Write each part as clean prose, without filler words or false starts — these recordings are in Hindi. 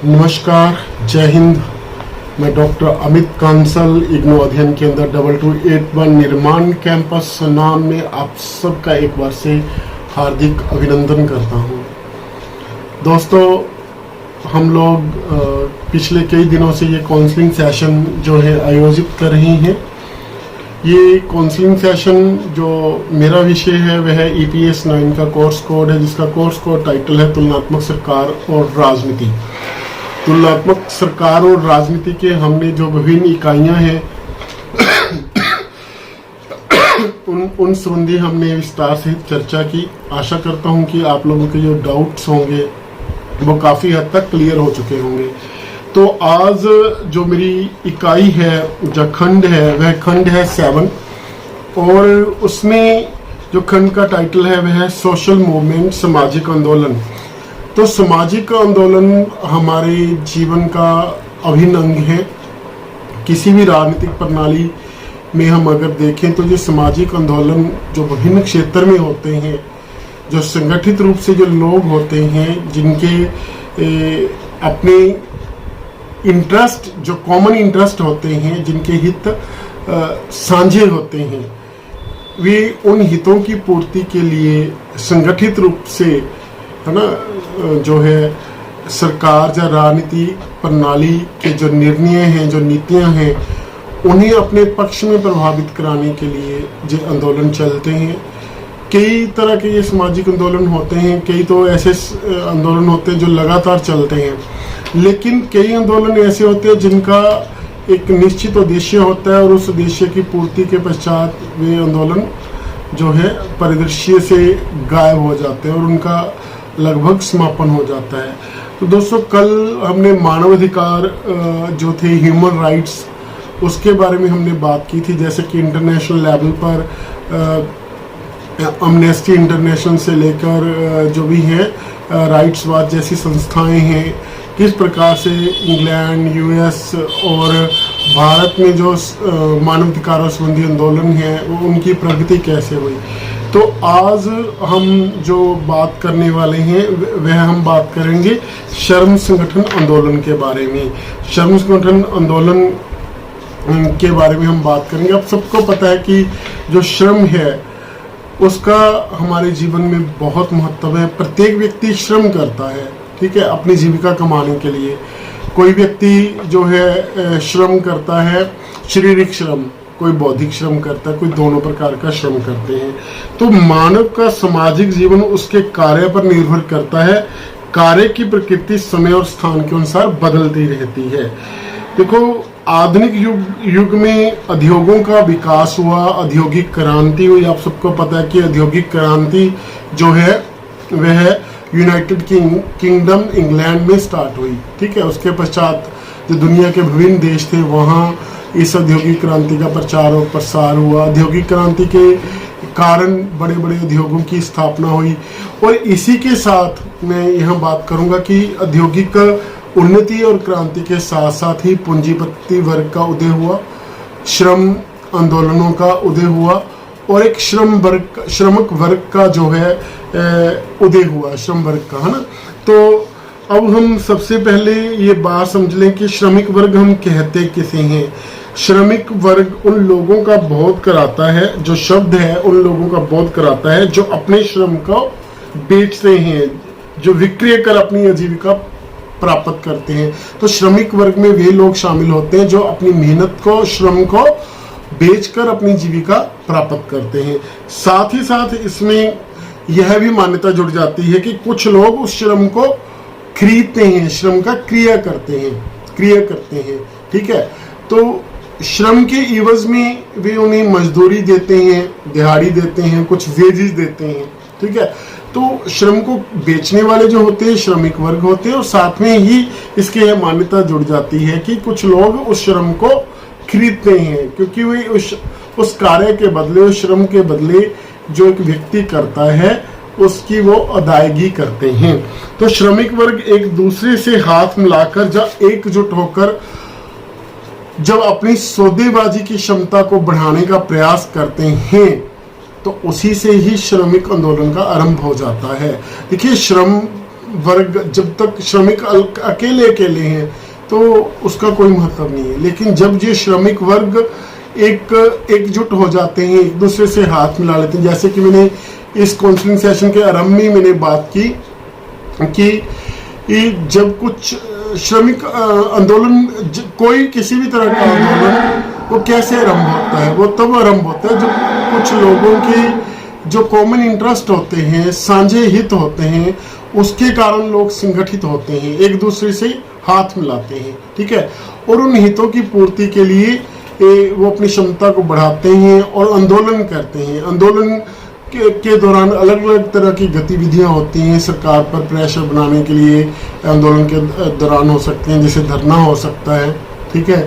नमस्कार, जय हिंद। मैं डॉक्टर अमित कांसल इग्नू अध्ययन के अंदर 2281 निर्माण कैंपस नाम में आप सबका एक बार से हार्दिक अभिनंदन करता हूं। दोस्तों, हम लोग पिछले कई दिनों से ये काउंसलिंग सेशन जो है आयोजित कर रहे हैं। ये काउंसलिंग सेशन जो मेरा विषय है वह है EPS 9 का कोर्स कोड है, जिसका कोर्स कोड टाइटल है तुलनात्मक सरकार और राजनीति। तुलनात्मक सरकार और राजनीति के हमने जो विभिन्न इकाइयां हैं उन संबंधी हमने विस्तार से चर्चा की। आशा करता हूं कि आप लोगों के जो डाउट्स होंगे वो काफ़ी हद तक क्लियर हो चुके होंगे। तो आज जो मेरी इकाई है, जो खंड है, वह खंड है 7 और उसमें जो खंड का टाइटल है वह है सोशल मूवमेंट, सामाजिक आंदोलन। तो सामाजिक आंदोलन हमारे जीवन का अभिन्न अंग है। किसी भी राजनीतिक प्रणाली में हम अगर देखें तो ये सामाजिक आंदोलन जो विभिन्न क्षेत्र में होते हैं, जो संगठित रूप से जो लोग होते हैं, जिनके अपने इंटरेस्ट, जो कॉमन इंटरेस्ट होते हैं, जिनके हित साझे होते हैं, वे उन हितों की पूर्ति के लिए संगठित रूप से, है ना, जो है सरकार या राजनीति प्रणाली के जो निर्णय हैं, जो नीतियां हैं, उन्हें अपने पक्ष में प्रभावित कराने के लिए जो आंदोलन चलते हैं। कई तरह के ये सामाजिक आंदोलन होते हैं, कई तो ऐसे आंदोलन होते हैं जो लगातार चलते हैं, लेकिन कई आंदोलन ऐसे होते हैं जिनका एक निश्चित उद्देश्य होता है और उस उद्देश्य की पूर्ति के पश्चात वे आंदोलन जो है परिदृश्य से गायब हो जाते हैं और उनका लगभग समापन हो जाता है। तो दोस्तों, कल हमने मानवाधिकार जो थे, ह्यूमन राइट्स, उसके बारे में हमने बात की थी। जैसे कि इंटरनेशनल लेवल पर अमनेस्टी इंटरनेशनल से लेकर जो भी है राइट्स वाच जैसी संस्थाएं हैं, किस प्रकार से इंग्लैंड, US और भारत में जो मानवाधिकारों संबंधी आंदोलन है वो उनकी प्रगति कैसे हुई। तो आज हम जो बात करने वाले हैं वह हम बात करेंगे श्रम संगठन आंदोलन के बारे में। श्रम संगठन आंदोलन के बारे में हम बात करेंगे। अब सबको पता है कि जो श्रम है उसका हमारे जीवन में बहुत महत्व है। प्रत्येक व्यक्ति श्रम करता है, ठीक है, अपनी जीविका कमाने के लिए। कोई व्यक्ति जो है श्रम करता है, शारीरिक श्रम, कोई बौद्धिक श्रम करता है, कोई दोनों प्रकार का श्रम करते हैं। तो मानव का सामाजिक जीवन उसके कार्य पर निर्भर करता है। कार्य की प्रकृति समय और स्थान के अनुसार बदलती रहती है। देखो, आधुनिक युग में उद्योगों का विकास हुआ, औद्योगिक क्रांति हुई। आप सबको पता है कि औद्योगिक क्रांति जो है वह यूनाइटेड किंगडम इंग्लैंड में स्टार्ट हुई, ठीक है। उसके पश्चात जो दुनिया के विभिन्न देश थे वहाँ इस औद्योगिक क्रांति का प्रचार और प्रसार हुआ। औद्योगिक क्रांति के कारण बड़े बड़े उद्योगों की स्थापना हुई और इसी के साथ मैं यहाँ बात करूँगा कि औद्योगिक उन्नति और क्रांति के साथ साथ ही पूंजीपति वर्ग का उदय हुआ, श्रम आंदोलनों का उदय हुआ और एक श्रमिक वर्ग का जो है उदय हुआ, श्रम वर्ग का, है ना। तो अब हम सबसे पहले ये बात समझ लें कि श्रमिक वर्ग हम कहते किसे हैं। श्रमिक वर्ग उन लोगों का बोध कराता है, जो शब्द है उन लोगों का बोध कराता है जो अपने श्रम को बेचते हैं, जो विक्रय कर अपनी आजीविका प्राप्त करते हैं। तो श्रमिक वर्ग में वे लोग शामिल होते हैं जो अपनी मेहनत को, श्रम को बेचकर अपनी जीविका प्राप्त करते हैं। साथ ही साथ इसमें यह भी मान्यता जुड़ जाती है कि कुछ लोग उस श्रम को खरीदते हैं, श्रम का क्रिया करते हैं, ठीक है। तो श्रम के इवज में वे उन्हें मजदूरी देते हैं, दिहाड़ी देते हैं, कुछ वेजेस देते हैं, ठीक है। तो श्रम को बेचने वाले जो होते हैं श्रमिक वर्ग होते हैं और साथ में ही इसके यह मान्यता जुड़ जाती है कि कुछ लोग उस श्रम को खरीदते हैं, क्योंकि वे उस कार्य के बदले, उस श्रम के बदले जो एक व्यक्ति करता है उसकी वो अदायगी करते हैं। तो श्रमिक वर्ग एक दूसरे से हाथ मिलाकर जब एकजुट होकर जब अपनी सौदेबाजी की क्षमता को बढ़ाने का प्रयास करते हैं तो उसी से ही श्रमिक आंदोलन का आरंभ हो जाता है। देखिए, श्रम वर्ग, जब तक श्रमिक अकेले अकेले हैं तो उसका कोई महत्व नहीं है, लेकिन जब ये श्रमिक वर्ग एकजुट हो जाते हैं, एक दूसरे से हाथ मिला लेते हैं, जैसे कि मैंने इस काउंसलिंग सेशन के आरंभ में मैंने बात की कि जब कुछ श्रमिक आंदोलन, कोई किसी भी तरह का आंदोलन वो कैसे आरंभ होता है, वो तब आरंभ होता है जब कुछ लोगों की जो कॉमन इंटरेस्ट होते हैं, साझे हित होते हैं, उसके कारण लोग संगठित होते हैं, एक दूसरे से हाथ मिलाते हैं, ठीक है, और उन हितों की पूर्ति के लिए वो अपनी क्षमता को बढ़ाते हैं और आंदोलन करते हैं। आंदोलन के दौरान अलग अलग तरह की गतिविधियां होती हैं, सरकार पर प्रेशर बनाने के लिए आंदोलन के दौरान हो सकते हैं, जैसे धरना हो सकता है, ठीक है,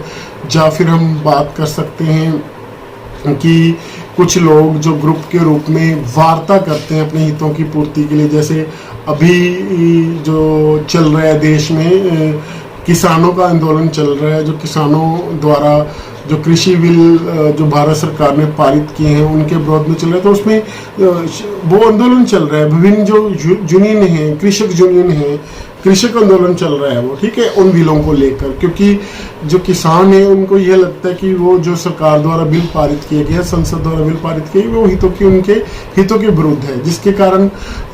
या फिर हम बात कर सकते हैं कि कुछ लोग जो ग्रुप के रूप में वार्ता करते हैं अपने हितों की पूर्ति के लिए, जैसे अभी जो चल रहा है देश में किसानों का आंदोलन चल रहा है, जो किसानों द्वारा जो कृषि बिल जो भारत सरकार ने पारित किए हैं उनके विरोध में चल रहा है, तो उसमें वो आंदोलन चल रहा है, विभिन्न जो यूनियन है, कृषक यूनियन है, कृषक आंदोलन चल रहा है वो, ठीक है, उन बिलों को लेकर, क्योंकि जो किसान है उनको यह लगता है कि वो जो सरकार द्वारा बिल पारित किए गए, संसद द्वारा बिल पारित किए गए, वो उनके हितों के विरुद्ध है, जिसके कारण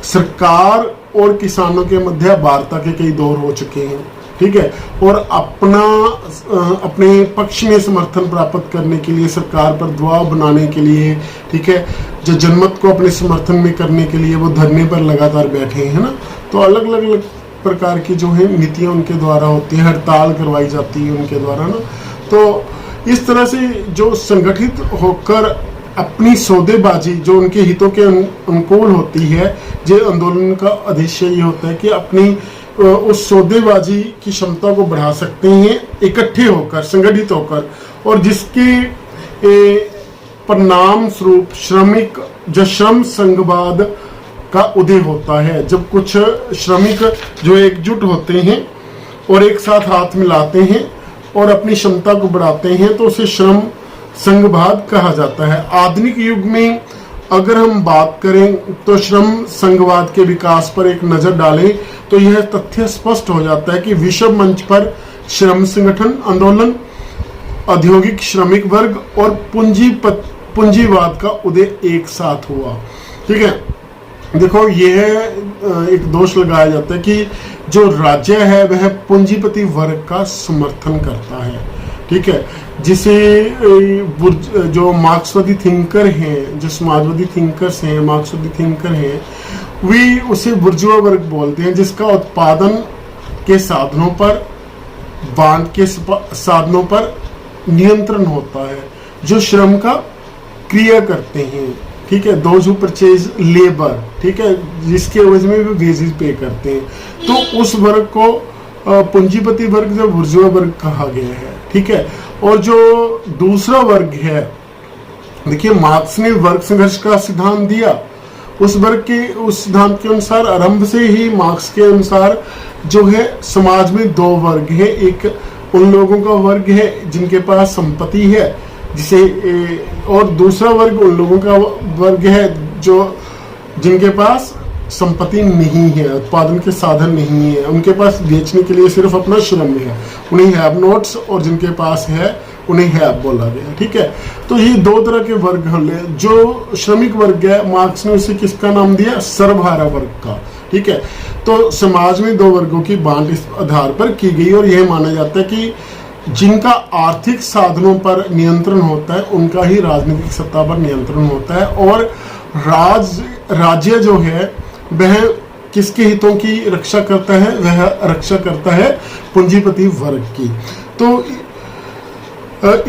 सरकार और किसानों के मध्य वार्ता के कई दौर हो चुके हैं, ठीक है, और अपने पक्ष में समर्थन प्राप्त करने के लिए, सरकार पर दबाव बनाने के लिए, ठीक है, जो जनमत को अपने समर्थन में करने के लिए वो धरने पर लगातार बैठे हैं ना, तो अलग अलग प्रकार की जो है नीतियां उनके द्वारा होती है, हड़ताल करवाई जाती है उनके द्वारा ना, तो इस तरह से जो संगठित होकर अपनी सौदेबाजी जो उनके हितों के अनुकूल होती है, जो आंदोलन का उद्देश्य ये होता है कि अपनी उस सौदेबाजी की क्षमता को बढ़ा सकते हैं इकट्ठे होकर, संगठित होकर, और जिसके परिणाम स्वरूप श्रम संघवाद का उदय होता है। जब कुछ श्रमिक जो एकजुट होते हैं और एक साथ हाथ मिलाते हैं और अपनी क्षमता को बढ़ाते हैं तो उसे श्रम संघवाद कहा जाता है। आधुनिक युग में अगर हम बात करें तो श्रम संघवाद के विकास पर एक नजर डालें तो यह तथ्य स्पष्ट हो जाता है कि विश्व मंच पर श्रम संगठन आंदोलन, औद्योगिक श्रमिक वर्ग और पूंजीवाद का उदय एक साथ हुआ। ठीक है, देखो यह एक दोष लगाया जाता है कि जो राज्य है वह पूंजीपति वर्ग का समर्थन करता है। ठीक है, जिसे जो मार्क्सवादी थिंकर हैं, जो समाजवादी थिंकर्स हैं, मार्क्सवादी थिंकर हैं, वे उसे बुर्जुआ वर्ग बोलते हैं, जिसका उत्पादन के साधनों पर, बांध के साधनों पर नियंत्रण होता है, जो श्रम का क्रिया करते हैं। ठीक है, दोज हु परचेज लेबर, ठीक है, जिसके एवज में वे वेजेस पे करते हैं, तो उस वर्ग को पूंजीपति वर्ग या बुर्जुआ वर्ग कहा गया है। ठीक है, और जो दूसरा वर्ग है, देखिए मार्क्स ने वर्ग संघर्ष का सिद्धांत दिया, उस सिद्धांत के अनुसार आरंभ से ही मार्क्स के अनुसार जो है समाज में दो वर्ग है। एक उन लोगों का वर्ग है जिनके पास संपत्ति है, जिसे, और दूसरा वर्ग उन लोगों का वर्ग है जो जिनके पास संपत्ति नहीं है, उत्पादन के साधन नहीं है, उनके पास बेचने के लिए सिर्फ अपना श्रम है, उन्हें हैव नोट्स, और जिनके पास है उन्हें हैव बोला गया। ठीक है, तो ये दो तरह के वर्ग हैं। जो श्रमिक वर्ग है, मार्क्स ने उसे किसका नाम दिया? सर्वहारा वर्ग का। ठीक है, तो समाज में दो वर्गों की बांट इस आधार पर की गई और यह माना जाता है कि जिनका आर्थिक साधनों पर नियंत्रण होता है उनका ही राजनीतिक सत्ता पर नियंत्रण होता है, और राज्य जो है वह किसके हितों की रक्षा करता है? वह रक्षा करता है पूंजीपति वर्ग की। तो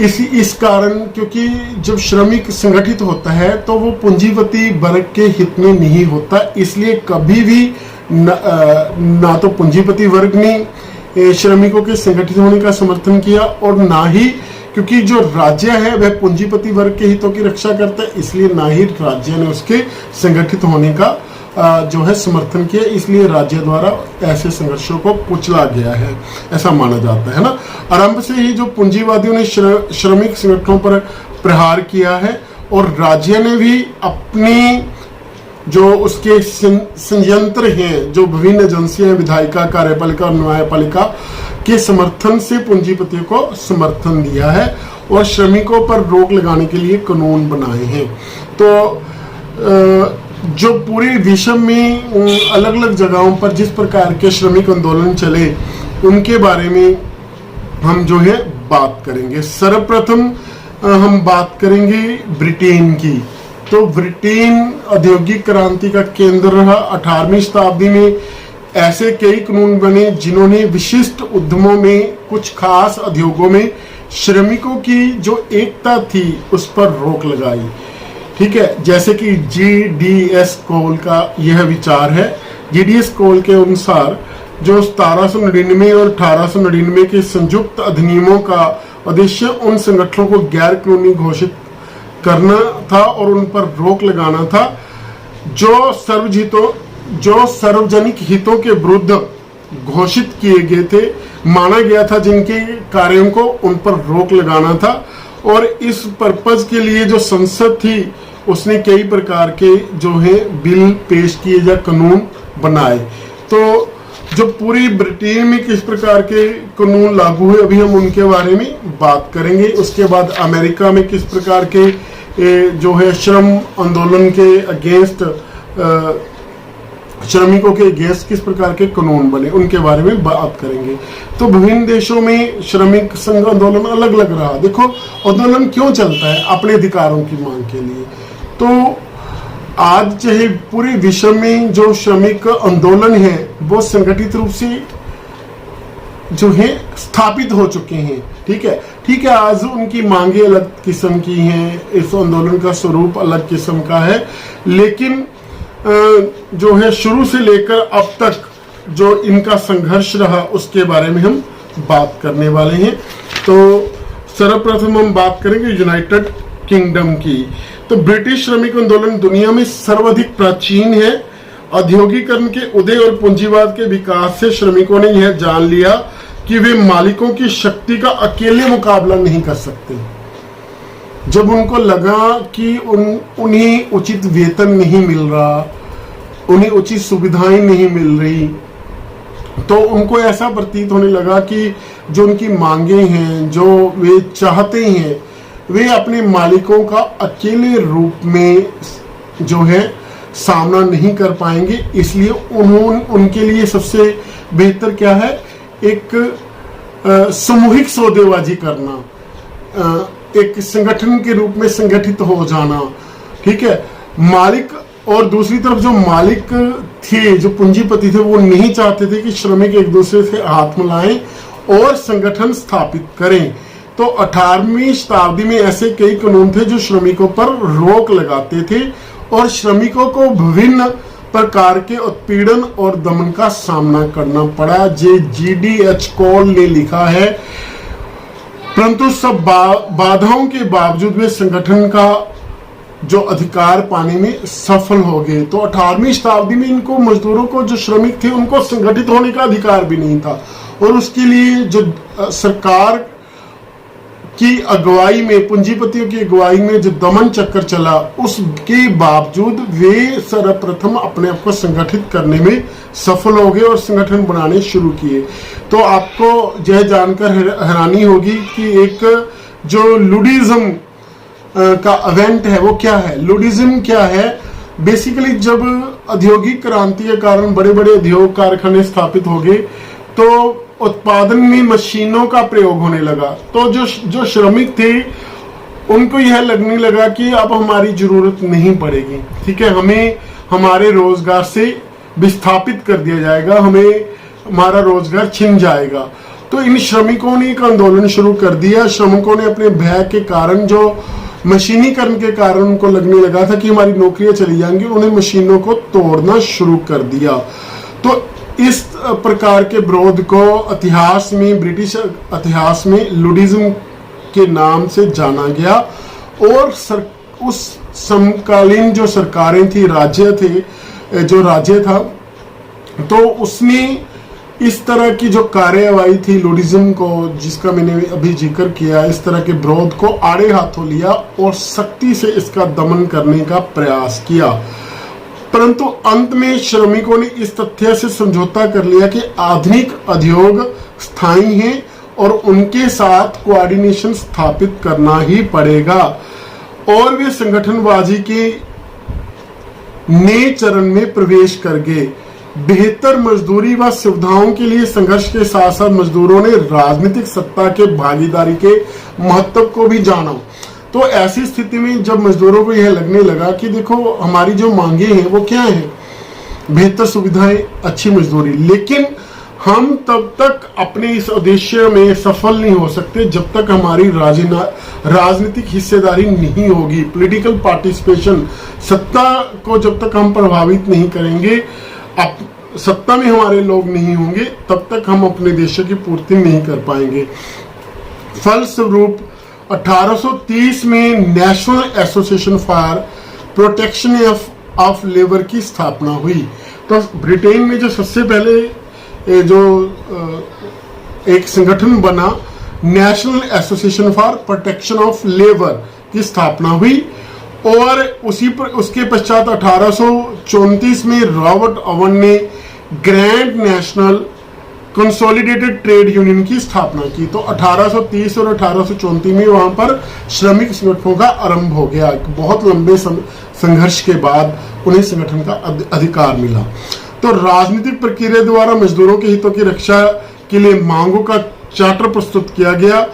इस कारण, क्योंकि जब श्रमिक संगठित होता है तो वो पूंजीपति वर्ग के हित में नहीं होता, इसलिए कभी भी ना तो पूंजीपति वर्ग ने श्रमिकों के संगठित होने का समर्थन किया और ना ही, क्योंकि जो राज्य है वह पूंजीपति वर्ग के हितों की रक्षा करता है, इसलिए ना ही राज्य ने उसके संगठित होने का जो है समर्थन किया, इसलिए राज्य द्वारा ऐसे संघर्षों को कुचला गया है, ऐसा माना जाता है ना। आरंभ से ही जो पूंजीवादियों ने श्रमिक संगठनों पर प्रहार किया है और राज्य ने भी अपनी जो उसके संयंत्र हैं, जो विभिन्न एजेंसियां, विधायिका, कार्यपालिका और न्यायपालिका के समर्थन से पूंजीपतियों को समर्थन दिया है और श्रमिकों पर रोक लगाने के लिए कानून बनाए हैं। तो जो पूरे विश्व में अलग अलग जगहों पर जिस प्रकार के श्रमिक आंदोलन चले उनके बारे में हम जो है बात करेंगे। सर्वप्रथम हम बात करेंगे ब्रिटेन की। तो ब्रिटेन औद्योगिक क्रांति का केंद्र रहा। 18वीं शताब्दी में ऐसे कई कानून बने जिन्होंने विशिष्ट उद्यमों में, कुछ खास उद्योगों में श्रमिकों की जो एकता थी उस पर रोक लगाई। ठीक है, जैसे कि GDS कोल का यह विचार है। GDS कोल के अनुसार जो 1799 और 1899 के संयुक्त अधिनियमों का उद्देश्य उन संगठनों को गैर कानूनी घोषित करना था और उन पर रोक लगाना था जो सार्वजनिक हितों के विरुद्ध घोषित किए गए थे, माना गया था, जिनके कार्यों को उन पर रोक लगाना था। और इस पर्पज के लिए जो संसद थी उसने कई प्रकार के जो है बिल पेश किए या कानून बनाए। तो जो पूरी ब्रिटेन में किस प्रकार के कानून लागू हुए अभी हम उनके बारे में बात करेंगे। उसके बाद अमेरिका में किस प्रकार के जो है श्रम आंदोलन के अगेंस्ट, श्रमिकों के अगेंस्ट किस प्रकार के कानून बने उनके बारे में बात करेंगे। तो विभिन्न देशों में श्रमिक संघ आंदोलन अलग अलग रहा। देखो आंदोलन क्यों चलता है? अपने अधिकारों की मांग के लिए। तो आज चाहे पूरे विश्व में जो श्रमिक आंदोलन है वो संगठित रूप से जो है स्थापित हो चुके हैं। ठीक है, आज उनकी मांगे अलग किस्म की हैं, इस आंदोलन का स्वरूप अलग किस्म का है, लेकिन जो है शुरू से लेकर अब तक जो इनका संघर्ष रहा उसके बारे में हम बात करने वाले हैं। तो सर्वप्रथम हम बात करेंगे यूनाइटेड किंगडम की। तो ब्रिटिश श्रमिक आंदोलन दुनिया में सर्वाधिक प्राचीन है। औद्योगिकरण के उदय और पूंजीवाद के विकास से श्रमिकों ने यह जान लिया कि वे मालिकों की शक्ति का अकेले मुकाबला नहीं कर सकते। जब उनको लगा कि उन्हें उचित वेतन नहीं मिल रहा, उन्हें उचित सुविधाएं नहीं मिल रही, तो उनको ऐसा प्रतीत होने लगा कि जो उनकी मांगे हैं, जो वे चाहते हैं, वे अपने मालिकों का अकेले रूप में जो है सामना नहीं कर पाएंगे। इसलिए उनके लिए सबसे बेहतर क्या है? एक सामूहिक सौदेबाजी करना, एक संगठन के रूप में संगठित हो जाना। ठीक है, मालिक और दूसरी तरफ जो मालिक थे, जो पूंजीपति थे, वो नहीं चाहते थे कि श्रमिक एक दूसरे से हाथ मिलाएं और संगठन स्थापित करें। तो 18वीं शताब्दी में ऐसे कई कानून थे जो श्रमिकों पर रोक लगाते थे और श्रमिकों को विभिन्न प्रकार के उत्पीड़न और दमन का सामना करना पड़ा। GDS कोल ने लिखा है, परंतु सब बाधाओं के बावजूद वे संगठन का जो अधिकार पाने में सफल हो गए। तो 18वीं शताब्दी में इनको मजदूरों को, जो श्रमिक थे, उनको संगठित होने का अधिकार भी नहीं था और उसके लिए जो सरकार की अगुवाई में, पूंजीपतियों की अगुवाई में जो दमन चक्कर चला, उसके बावजूद वे सर्वप्रथम अपने आप को संगठित करने में सफल हो गए और संगठन बनाने शुरू किए। तो आपको यह जानकर हैरानी होगी कि एक जो लुडिज्म का इवेंट है वो क्या है। लुडिज्म क्या है? बेसिकली जब औद्योगिक क्रांति के कारण बड़े बड़े उद्योग कारखाने स्थापित हो गए तो उत्पादन में मशीनों का प्रयोग होने लगा। तो जो श्रमिक थे उनको यह लगने लगा कि अब हमारी जरूरत नहीं पड़ेगी। ठीक है, हमें हमारे रोजगार से विस्थापित कर दिया जाएगा, हमें हमारा रोजगार छिन जाएगा। तो इन श्रमिकों ने एक आंदोलन शुरू कर दिया। श्रमिकों ने अपने भय के कारण, जो मशीनीकरण के कारण उनको लगने लगा था कि हमारी नौकरियां चली जाएंगी, उन्हें मशीनों को तोड़ना शुरू कर दिया। तो इस प्रकार के विरोध को इतिहास में, ब्रिटिश इतिहास में लुडिज्म के नाम से जाना गया। और उस समकालीन जो सरकारें थी, राज्य था, तो उसने इस तरह की जो कार्यवाही थी लुडिज्म को, जिसका मैंने अभी जिक्र किया, इस तरह के विरोध को आड़े हाथों लिया और सख्ती से इसका दमन करने का प्रयास किया। परंतु अंत में श्रमिकों ने इस तथ्य से समझौता कर लिया कि आधुनिक उद्योग स्थायी हैं और उनके साथ कोऑर्डिनेशन स्थापित करना ही पड़ेगा, और वे संगठनबाजी के नए चरण में प्रवेश कर गए। बेहतर मजदूरी व सुविधाओं के लिए संघर्ष के साथ साथ मजदूरों ने राजनीतिक सत्ता के भागीदारी के महत्व को भी जाना। तो ऐसी स्थिति में जब मजदूरों को यह लगने लगा कि देखो हमारी जो मांगे हैं वो क्या है, बेहतर सुविधाएं, अच्छी मजदूरी, लेकिन हम तब तक अपने इस उद्देश्य में सफल नहीं हो सकते जब तक हमारी राजनीतिक हिस्सेदारी नहीं होगी, पॉलिटिकल पार्टिसिपेशन, सत्ता को जब तक हम प्रभावित नहीं करेंगे, सत्ता में हमारे लोग नहीं होंगे, तब तक हम अपने देश की पूर्ति नहीं कर पाएंगे। फलस्वरूप 1830 में national association for protection of labour की स्थापना हुई। तो ब्रिटेन में जो सबसे पहले जो एक संगठन बना, national association for protection of labour की स्थापना हुई, और उसके पश्चात 1834 में रॉबर्ट ओवन ने grand national consolidated trade union की स्थापना की। तो 1830 और 1834 में वहां पर श्रमिक संगठनों का आरंभ हो गया। बहुत लंबे संघर्ष के बाद उन्हें संगठन का अधिकार मिला। तो राजनीतिक प्रक्रिया द्वारा मजदूरों के हितों की रक्षा के लिए मांगों का चार्टर प्रस्तुत किया गया।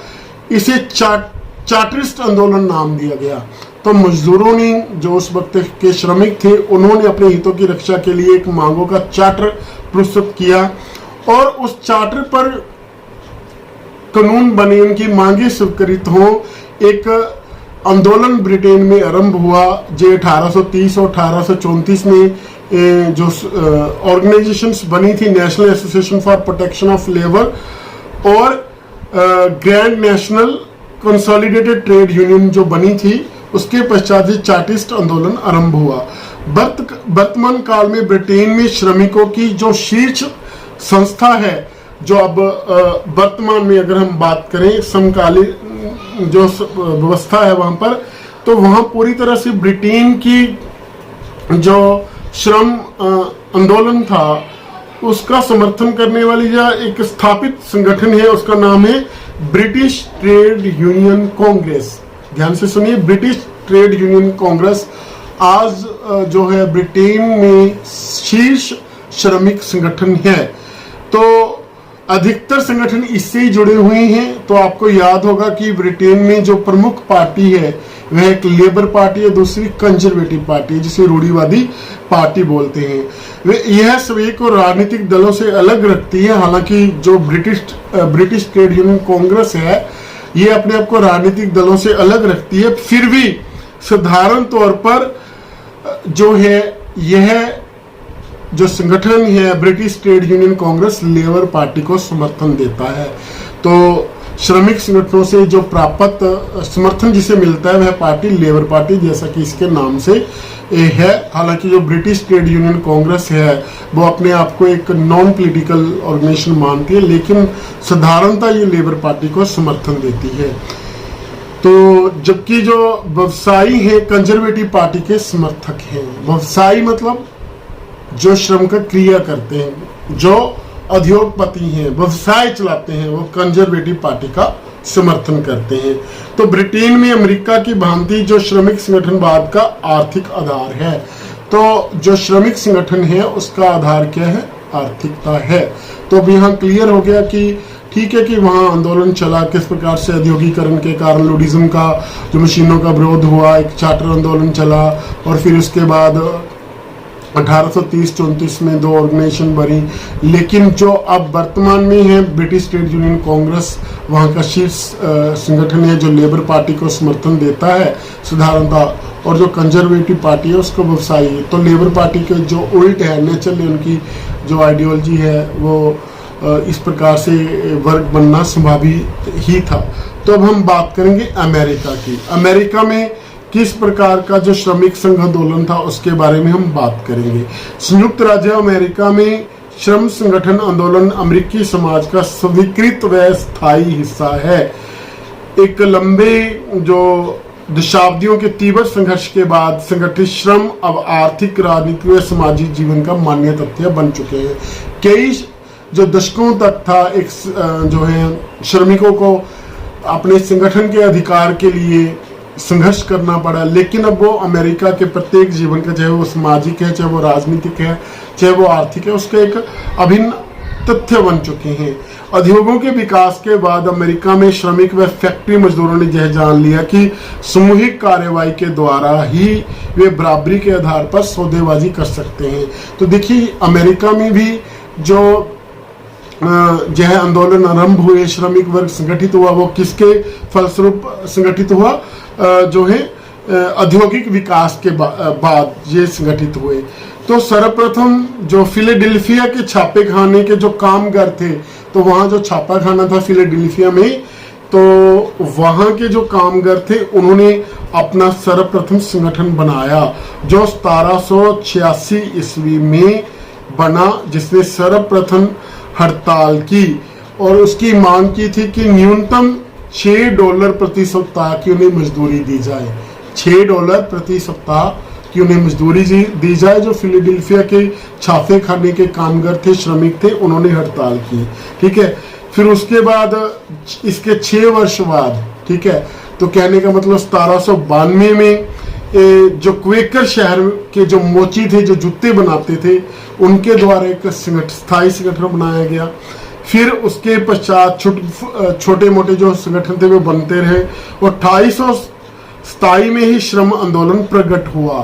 इसे चार्टरिस्ट आंदोलन नाम दिया गया। तो मजदूरों ने, जो उस वक्त के श्रमिक थे, उन्होंने अपने हितों की रक्षा के लिए एक मांगों का चार्टर प्रस्तुत किया, और उस चार्टर पर कानून बने, उनकी मांगे स्वीकृत हो। एक आंदोलन ब्रिटेन में आरंभ हुआ, जो 1830 और 1834 में जो ऑर्गेनाइजेशंस बनी थी, national association for protection of labour और grand national consolidated trade union जो बनी थी, उसके पश्चात चार्टिस्ट आंदोलन आरंभ हुआ। वर्तमान काल में ब्रिटेन में श्रमिकों की जो शीर्ष संस्था है, जो अब वर्तमान में अगर हम बात करें समकालीन जो व्यवस्था है वहां पर, तो वहां पूरी तरह से ब्रिटेन की जो श्रम आंदोलन था उसका समर्थन करने वाली जो एक स्थापित संगठन है, उसका नाम है ब्रिटिश ट्रेड यूनियन कांग्रेस। ध्यान से सुनिए, ब्रिटिश ट्रेड यूनियन कांग्रेस आज जो है ब्रिटेन में शीर्ष श्रमिक संगठन है। तो अधिकतर संगठन इससे ही जुड़े हुए हैं। तो आपको याद होगा कि ब्रिटेन में जो प्रमुख पार्टी है वह एक लेबर पार्टी है, दूसरी कंजर्वेटिव पार्टी है, जिसे रूढ़िवादी पार्टी बोलते हैं। यह सभी को राजनीतिक दलों से अलग रखती है। हालांकि जो ब्रिटिश ट्रेड यूनियन कांग्रेस है, ये अपने आप को राजनीतिक दलों से अलग रखती है, फिर भी साधारण तौर पर जो है यह जो संगठन है British trade union Congress labour party को समर्थन देता है। तो श्रमिक संगठनों से जो प्राप्त समर्थन जिसे मिलता है वह पार्टी लेबर पार्टी, जैसा कि इसके नाम से है। हालांकि जो ब्रिटिश ट्रेड यूनियन कांग्रेस है वो अपने आप को एक नॉन पॉलिटिकल ऑर्गेनाइजेशन मानती है, लेकिन साधारणतः ये लेबर पार्टी को समर्थन देती है। तो जबकि जो व्यवसायी हैं कंजर्वेटिव पार्टी के समर्थक हैं। व्यवसायी मतलब जो श्रम का क्रिया करते हैं, जो उद्योगपति हैं, व्यवसाय चलाते हैं, वो कंजर्वेटिव पार्टी का समर्थन करते हैं। तो ब्रिटेन में अमेरिका की भांति जो श्रमिक संगठनवाद का आर्थिक आधार है, तो जो श्रमिक संगठन है उसका आधार क्या है? आर्थिकता है। तो अब यहाँ क्लियर हो गया कि ठीक है कि वहाँ आंदोलन चला, किस प्रकार से औद्योगिकरण के कारण लुडिज्म का जो मशीनों का विरोध हुआ, एक चार्टर आंदोलन चला, और फिर उसके बाद 1830-34 में दो ऑर्गेनाइजेशन बनी। लेकिन जो अब वर्तमान में है ब्रिटिश ट्रेड यूनियन कांग्रेस, वहाँ का शीर्ष संगठन है जो लेबर पार्टी को समर्थन देता है साधारणतः, और जो कंजर्वेटिव पार्टी है उसको व्यवसायी है। तो लेबर पार्टी के जो उल्ट है, नेचुरली उनकी जो आइडियोलॉजी है वो इस प्रकार से वर्ग बनना संभावित ही था। तो अब हम बात करेंगे अमेरिका की। अमेरिका में किस प्रकार का जो श्रमिक संघ आंदोलन था उसके बारे में हम बात करेंगे। संयुक्त राज्य अमेरिका में श्रम संगठन आंदोलन अमेरिकी समाज का स्वीकृत व स्थायी हिस्सा है। एक लंबे जो दशाब्दियों के तीव्र संघर्ष के बाद संगठित श्रम अब आर्थिक, राजनीतिक व सामाजिक जीवन का मान्य तथ्य बन चुके हैं। कई जो दशकों तक था एक जो है श्रमिकों को अपने संगठन के अधिकार के लिए संघर्ष करना पड़ा, लेकिन अब वो अमेरिका के प्रत्येक जीवन का, चाहे वो सामाजिक है, चाहे वो राजनीतिक है, चाहे वो आर्थिक है, उसका एक अभिन्न तथ्य बन चुके हैं। उद्योगों के विकास के बाद अमेरिका में श्रमिक व फैक्ट्री मजदूरों ने यह जान लिया कि सामूहिक कार्यवाही के द्वारा ही वे बराबरी के आधार पर सौदेबाजी कर सकते हैं। तो देखिए अमेरिका में भी जो यह आंदोलन आरंभ हुए, श्रमिक वर्ग संगठित हुआ, वो किसके फलस्वरूप संगठित हुआ? जो है औद्योगिक विकास के बाद ये संगठित हुए। तो सर्वप्रथम जो फिलाडेल्फिया के छापे खाने के जो कामगार थे, तो वहां जो छापा खाना था फिलाडेल्फिया में, तो वहां के जो कामगार थे उन्होंने अपना सर्वप्रथम संगठन बनाया जो 1786 ईस्वी में बना, जिसने सर्वप्रथम हड़ताल की और उसकी मांग की थी कि न्यूनतम $6 प्रति सप्ताह की उन्हें मजदूरी दी जाए। $6 प्रति सप्ताह की उन्हें मजदूरी दी जाए। जो फिलाडेल्फिया के छापे खाने के कामगार थे, श्रमिक थे, उन्होंने हड़ताल की। ठीक है, फिर उसके बाद इसके 6 वर्ष बाद, ठीक है, तो कहने का मतलब 1792 में जो क्वेकर शहर के जो मोची थे, जो जूते बनाते थे, उनके द्वारा एक स्थायी संगठन बनाया गया। फिर उसके पश्चात छोटे मोटे जो संगठन थे वो बनते रहे और 2827 में ही श्रम आंदोलन प्रकट हुआ।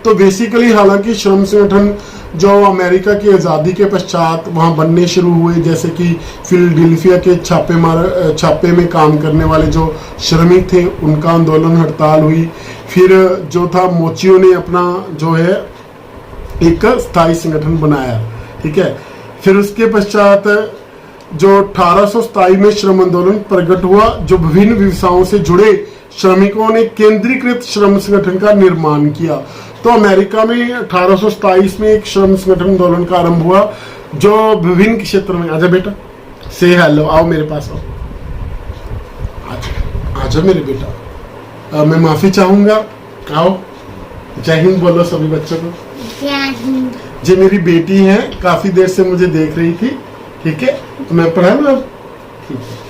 तो बेसिकली हालांकि श्रम संगठन जो अमेरिका की आज़ादी के पश्चात वहाँ बनने शुरू हुए, जैसे कि फिलाडेल्फिया के छापे में काम करने वाले जो श्रमिक थे उनका आंदोलन, हड़ताल हुई। फिर जो था मोचियों ने अपना जो है एक स्थायी संगठन बनाया। ठीक है, फिर उसके पश्चात जो 1827 में श्रम आंदोलन प्रकट हुआ, जो विभिन्न व्यवसायों से जुड़े श्रमिकों ने केंद्रीकृत श्रम संगठन का निर्माण किया। तो अमेरिका में 1827 में एक श्रम संगठन आंदोलन का आरंभ हुआ जो विभिन्न क्षेत्र में, आजा बेटा, से हेलो, आओ मेरे पास आओ, आजा मेरे बेटा, मैं माफी चाहूंगा, आओ, जय हिंद बोलो सभी बच्चों को। जय हिंद। जी मेरी बेटी है, काफी देर से मुझे देख रही थी। ठीक है, तो मैं पढ़ा ना, ठीक है।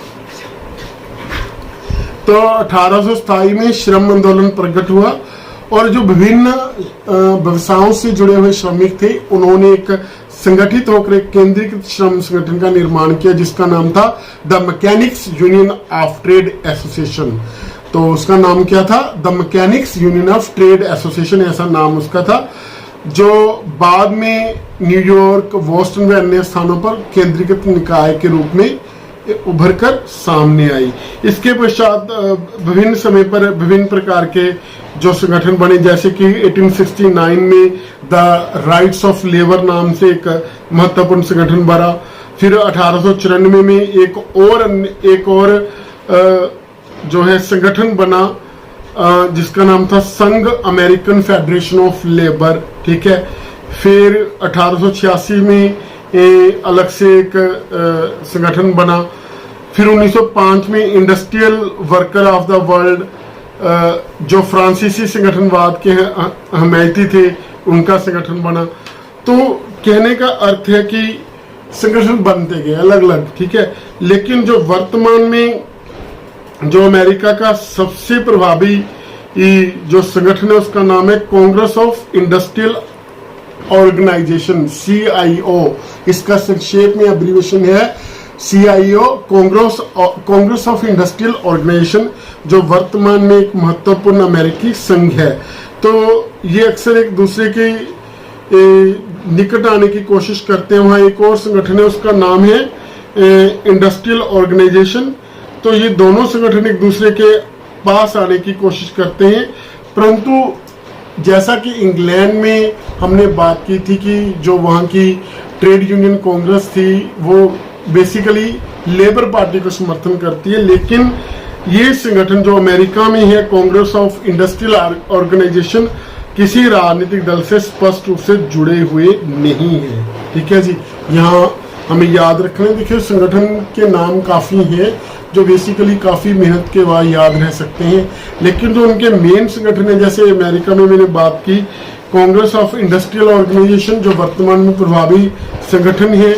तो 1827 में श्रम आंदोलन प्रकट हुआ और जो विभिन्न व्यवसायों से जुड़े हुए श्रमिक थे उन्होंने एक संगठित होकर एक केंद्रीकृत श्रम संगठन का निर्माण किया जिसका नाम था the mechanics union of trade association. तो उसका नाम क्या था? The mechanics union of trade association, ऐसा नाम उसका था, जो बाद में न्यूयॉर्क, बोस्टन व अन्य स्थानों पर केंद्रीकृत निकाय के रूप में उभर कर सामने आई। इसके पश्चात विभिन्न समय पर विभिन्न प्रकार के जो संगठन बने, जैसे कि 1869 में द राइट्स ऑफ लेबर नाम से एक महत्वपूर्ण संगठन बना। फिर 1894 में एक और जो है संगठन बना जिसका नाम था संघ अमेरिकन फेडरेशन ऑफ लेबर। ठीक है, फिर 1886 में अलग से एक संगठन बना। फिर 1905 में industrial worker of the world, जो फ्रांसीसी संगठनवाद के हमायती थे, उनका संगठन बना। तो कहने का अर्थ है कि संगठन बनते गए अलग अलग। ठीक है, लेकिन जो वर्तमान में जो अमेरिका का सबसे प्रभावी जो संगठन है उसका नाम है Congress of industrial organisation, CIO। इसका संक्षेप में एब्रीविएशन है CIO, Congress of industrial organisation, जो वर्तमान में एक महत्वपूर्ण अमेरिकी संघ है। तो ये अक्सर एक दूसरे के निकट आने की कोशिश करते हैं। वहाँ एक और संगठन है उसका नाम है इंडस्ट्रियल ऑर्गेनाइजेशन। तो ये दोनों संगठन एक दूसरे के पास आने की कोशिश करते हैं, परंतु जैसा कि इंग्लैंड में हमने बात की थी कि जो वहाँ की ट्रेड यूनियन कांग्रेस थी वो बेसिकली लेबर पार्टी को समर्थन करती है, लेकिन ये संगठन जो अमेरिका में है कांग्रेस ऑफ इंडस्ट्रियल ऑर्गेनाइजेशन, किसी राजनीतिक दल से स्पष्ट रूप से जुड़े हुए नहीं है। ठीक है जी, यहाँ हमें याद रखना है। देखिए संगठन के नाम काफी हैं जो बेसिकली काफ़ी मेहनत के बाद याद रह सकते हैं, लेकिन जो उनके मेन संगठन है, जैसे अमेरिका में मैंने बात की कांग्रेस ऑफ इंडस्ट्रियल ऑर्गेनाइजेशन जो वर्तमान में प्रभावी संगठन है,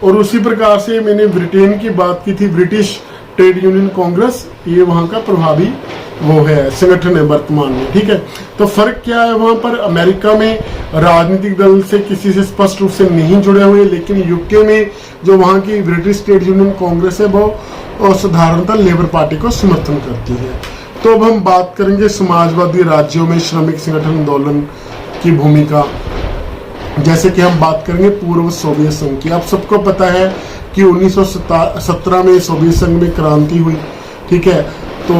और उसी प्रकार से मैंने ब्रिटेन की बात की थी ब्रिटिश ट्रेड यूनियन कांग्रेस, ये वहाँ का प्रभावी वो है संगठन है वर्तमान में। ठीक है, तो फर्क क्या है वहाँ पर, अमेरिका में राजनीतिक दल से किसी से स्पष्ट रूप से नहीं जुड़े हुए, लेकिन यूके में जो वहाँ की ब्रिटिश ट्रेड यूनियन कांग्रेस है वो साधारणतः लेबर पार्टी को समर्थन करती है। तो अब हम बात करेंगे समाजवादी राज्यों में श्रमिक संगठन आंदोलन की भूमिका। जैसे कि हम बात करेंगे पूर्व सोवियत संघ की। आप सबको पता है कि 1917 में सोवियत संघ में क्रांति हुई। ठीक है, तो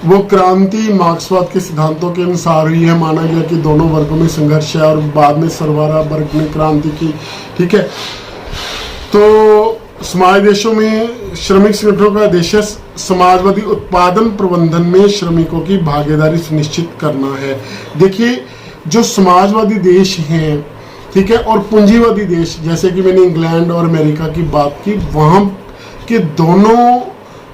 वो क्रांति मार्क्सवाद के सिद्धांतों के अनुसार हुई है। माना गया कि दोनों वर्गों में संघर्ष है, और बाद में सरवारा वर्ग ने क्रांति की। ठीक है, तो समाज देशों में श्रमिक संगठनों का उद्देश्य समाजवादी उत्पादन प्रबंधन में श्रमिकों की भागीदारी सुनिश्चित करना है। देखिए, जो समाजवादी देश हैं, ठीक है, और पूंजीवादी देश, जैसे कि मैंने इंग्लैंड और अमेरिका की बात की, वहाँ के दोनों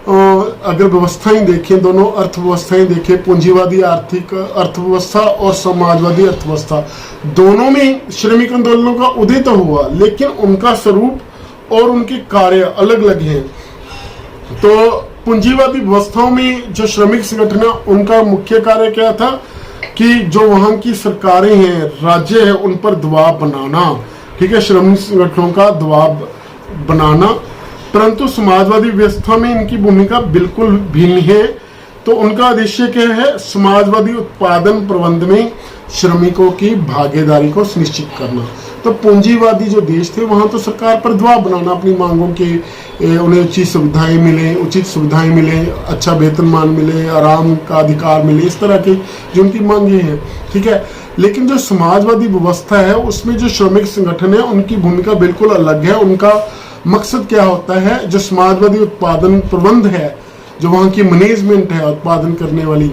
अगर व्यवस्थाएं देखें, दोनों अर्थव्यवस्थाएं देखें, पूंजीवादी आर्थिक अर्थव्यवस्था और समाजवादी अर्थव्यवस्था, दोनों में श्रमिक आंदोलनों का उदय तो हुआ, लेकिन उनका स्वरूप और उनके कार्य अलग अलग हैं। तो पूंजीवादी व्यवस्थाओं में जो श्रमिक संगठन है, उनका मुख्य कार्य क्या था कि जो वहां की सरकारें हैं, राज्य है, उन पर दबाव बनाना। ठीक है, श्रमिक संगठनों का दबाव बनाना। परंतु समाजवादी व्यवस्था में इनकी भूमिका बिल्कुल भिन्न है। तो उनका उद्देश्य क्या है, समाजवादी उत्पादन प्रबंध में श्रमिकों की भागीदारी को सुनिश्चित करना। तो पूंजीवादी जो देश थे, वहां तो सरकार पर दबाव बनाना अपनी मांगों के, उन्हें उचित सुविधाएं मिले, अच्छा वेतनमान मिले, आराम का अधिकार मिले, इस तरह की जो उनकी मांगे हैं। ठीक है, लेकिन जो समाजवादी व्यवस्था है उसमें जो श्रमिक संगठन है उनकी भूमिका बिल्कुल अलग है। उनका मकसद क्या होता है, जो समाजवादी उत्पादन प्रबंध है, जो वहाँ की मैनेजमेंट है उत्पादन करने वाली,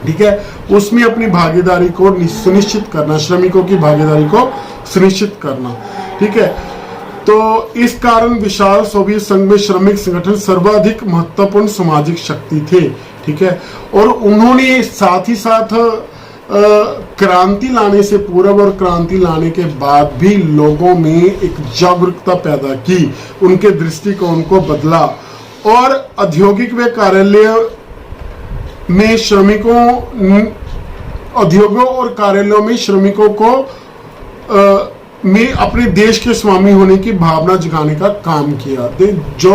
ठीक है, उसमें अपनी भागीदारी को सुनिश्चित करना, श्रमिकों की भागीदारी को सुनिश्चित करना। ठीक है, तो इस कारण विशाल सोवियत संघ में श्रमिक संगठन सर्वाधिक महत्वपूर्ण सामाजिक शक्ति थे। ठीक है, और उन्होंने साथ ही साथ क्रांति लाने से पूर्व और क्रांति लाने के बाद भी लोगों में एक जागरूकता पैदा की, उनके दृष्टिकोण को बदला, और औद्योगिक व कार्यालय में उद्योगों और कार्यालयों में श्रमिकों को में अपने देश के स्वामी होने की भावना जगाने का काम किया। जो